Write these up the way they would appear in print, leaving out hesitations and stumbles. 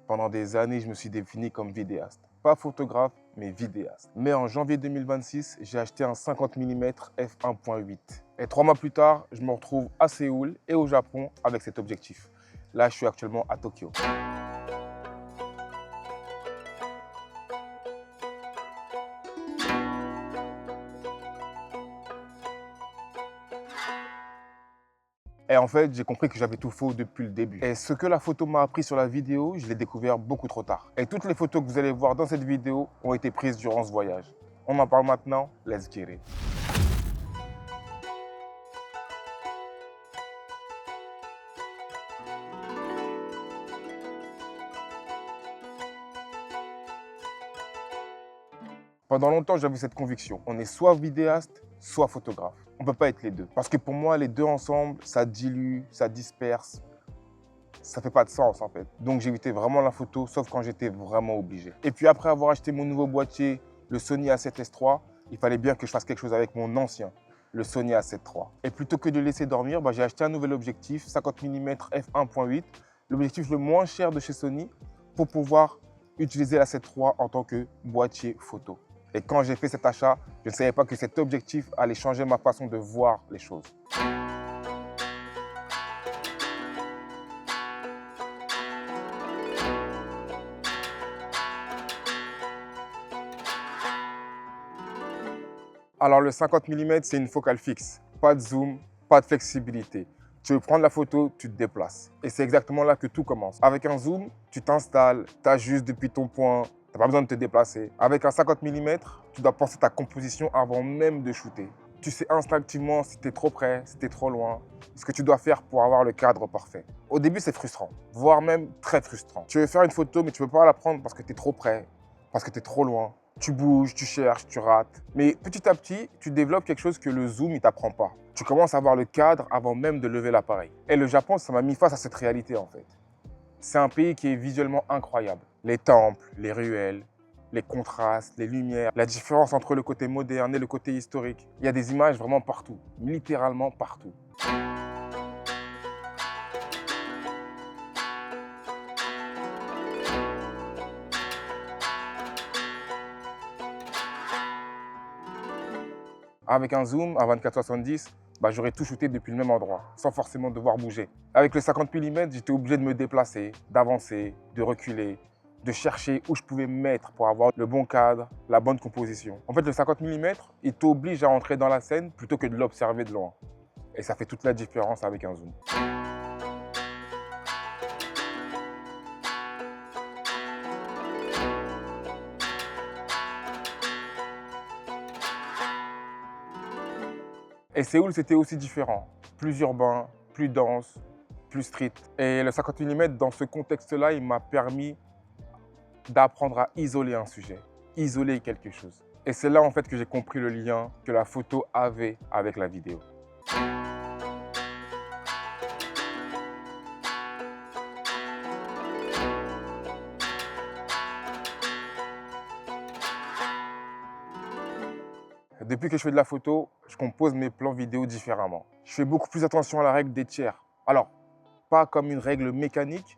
Pendant des années, je me suis défini comme vidéaste. Pas photographe, mais vidéaste. Mais en janvier 2026, j'ai acheté un 50 mm f1.8. Et 3 mois plus tard, je me retrouve à Séoul et au Japon avec cet objectif. Là, je suis actuellement à Tokyo. Et en fait, j'ai compris que j'avais tout faux depuis le début. Et ce que la photo m'a appris sur la vidéo, je l'ai découvert beaucoup trop tard. Et toutes les photos que vous allez voir dans cette vidéo ont été prises durant ce voyage. On en parle maintenant, let's get it. Pendant longtemps, j'avais cette conviction. On est soit vidéaste, soit photographe. On ne peut pas être les deux. Parce que pour moi, les deux ensemble, ça dilue, ça disperse. Ça fait pas de sens en fait. Donc j'évitais vraiment la photo, sauf quand j'étais vraiment obligé. Et puis après avoir acheté mon nouveau boîtier, le Sony A7S III, il fallait bien que je fasse quelque chose avec mon ancien, le Sony A7 III. Et plutôt que de le laisser dormir, j'ai acheté un nouvel objectif, 50 mm f1.8, l'objectif le moins cher de chez Sony, pour pouvoir utiliser l'A7 III en tant que boîtier photo. Et quand j'ai fait cet achat, je ne savais pas que cet objectif allait changer ma façon de voir les choses. Alors le 50 mm, c'est une focale fixe. Pas de zoom, pas de flexibilité. Tu veux prendre la photo, tu te déplaces. Et c'est exactement là que tout commence. Avec un zoom, tu t'installes, tu ajustes depuis ton point, tu n'as pas besoin de te déplacer. Avec un 50 mm, tu dois penser ta composition avant même de shooter. Tu sais instinctivement si tu es trop près, si tu es trop loin, ce que tu dois faire pour avoir le cadre parfait. Au début, c'est frustrant, voire même très frustrant. Tu veux faire une photo, mais tu ne peux pas la prendre parce que tu es trop près, parce que tu es trop loin. Tu bouges, tu cherches, tu rates. Mais petit à petit, tu développes quelque chose que le zoom ne t'apprend pas. Tu commences à voir le cadre avant même de lever l'appareil. Et le Japon, ça m'a mis face à cette réalité en fait. C'est un pays qui est visuellement incroyable. Les temples, les ruelles, les contrastes, les lumières, la différence entre le côté moderne et le côté historique. Il y a des images vraiment partout, littéralement partout. Avec un zoom à 24-70, j'aurais tout shooté depuis le même endroit, sans forcément devoir bouger. Avec le 50 mm, j'étais obligé de me déplacer, d'avancer, de reculer, de chercher où je pouvais me mettre pour avoir le bon cadre, la bonne composition. En fait, le 50 mm, il t'oblige à entrer dans la scène plutôt que de l'observer de loin. Et ça fait toute la différence avec un zoom. Et Séoul, c'était aussi différent. Plus urbain, plus dense, plus street. Et le 50 mm, dans ce contexte-là, il m'a permis d'apprendre à isoler un sujet, isoler quelque chose. Et c'est là en fait que j'ai compris le lien que la photo avait avec la vidéo. Depuis que je fais de la photo, je compose mes plans vidéo différemment. Je fais beaucoup plus attention à la règle des tiers. Alors, pas comme une règle mécanique,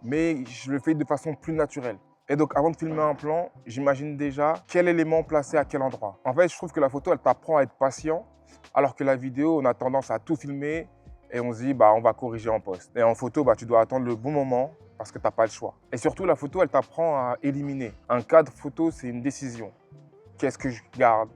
mais je le fais de façon plus naturelle. Et donc, avant de filmer un plan, j'imagine déjà quel élément placer à quel endroit. En fait, je trouve que la photo, elle t'apprend à être patient, alors que la vidéo, on a tendance à tout filmer et on se dit, on va corriger en post. Et en photo, tu dois attendre le bon moment parce que tu n'as pas le choix. Et surtout, la photo, elle t'apprend à éliminer. Un cadre photo, c'est une décision. Qu'est-ce que je garde?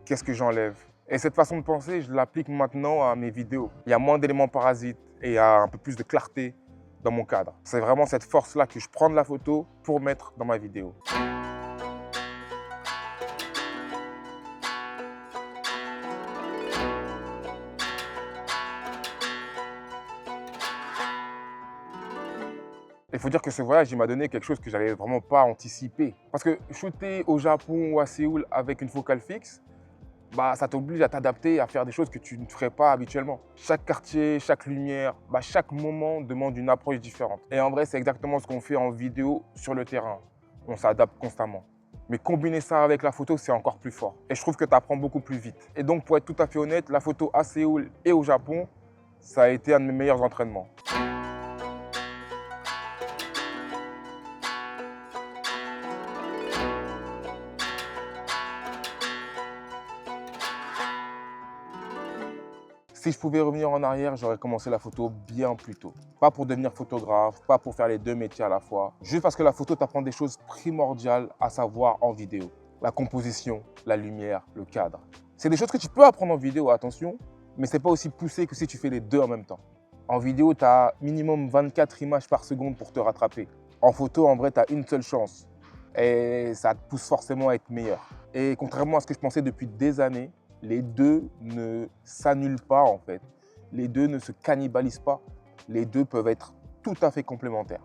Qu'est-ce que j'enlève? Et cette façon de penser, je l'applique maintenant à mes vidéos. Il y a moins d'éléments parasites et il y a un peu plus de clarté dans mon cadre. C'est vraiment cette force-là que je prends de la photo pour mettre dans ma vidéo. Il faut dire que ce voyage, il m'a donné quelque chose que je n'avais vraiment pas anticipé. Parce que shooter au Japon ou à Séoul avec une focale fixe, ça t'oblige à t'adapter, à faire des choses que tu ne ferais pas habituellement. Chaque quartier, chaque lumière, chaque moment demande une approche différente. Et en vrai, c'est exactement ce qu'on fait en vidéo sur le terrain. On s'adapte constamment. Mais combiner ça avec la photo, c'est encore plus fort. Et je trouve que tu apprends beaucoup plus vite. Et donc, pour être tout à fait honnête, la photo à Séoul et au Japon, ça a été un de mes meilleurs entraînements. Si je pouvais revenir en arrière, j'aurais commencé la photo bien plus tôt. Pas pour devenir photographe, pas pour faire les deux métiers à la fois, juste parce que la photo t'apprend des choses primordiales à savoir en vidéo. La composition, la lumière, le cadre. C'est des choses que tu peux apprendre en vidéo, attention, mais c'est pas aussi poussé que si tu fais les deux en même temps. En vidéo, tu as minimum 24 images par seconde pour te rattraper. En photo, en vrai, tu as une seule chance. Et ça te pousse forcément à être meilleur. Et contrairement à ce que je pensais depuis des années, les deux ne s'annulent pas en fait. Les deux ne se cannibalisent pas. Les deux peuvent être tout à fait complémentaires.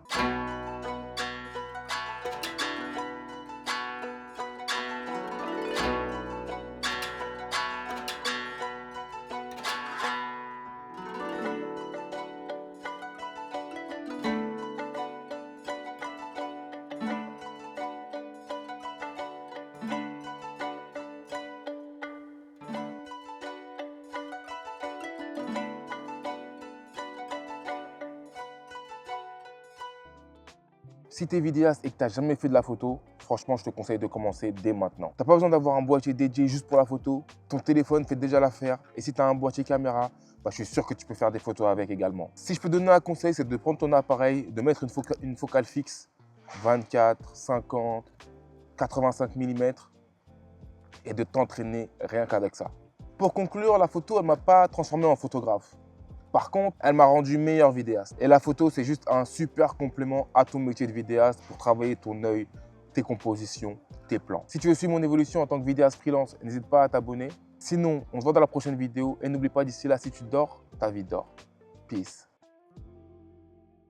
Si tu es vidéaste et que tu n'as jamais fait de la photo, franchement, je te conseille de commencer dès maintenant. Tu n'as pas besoin d'avoir un boîtier dédié juste pour la photo. Ton téléphone fait déjà l'affaire. Et si tu as un boîtier caméra, je suis sûr que tu peux faire des photos avec également. Si je peux donner un conseil, c'est de prendre ton appareil, de mettre une focale fixe, 24, 50, 85 mm, et de t'entraîner rien qu'avec ça. Pour conclure, la photo, elle ne m'a pas transformé en photographe. Par contre, elle m'a rendu meilleur vidéaste. Et la photo, c'est juste un super complément à ton métier de vidéaste pour travailler ton œil, tes compositions, tes plans. Si tu veux suivre mon évolution en tant que vidéaste freelance, n'hésite pas à t'abonner. Sinon, on se voit dans la prochaine vidéo. Et n'oublie pas, d'ici là, si tu dors, ta vie dort. Peace.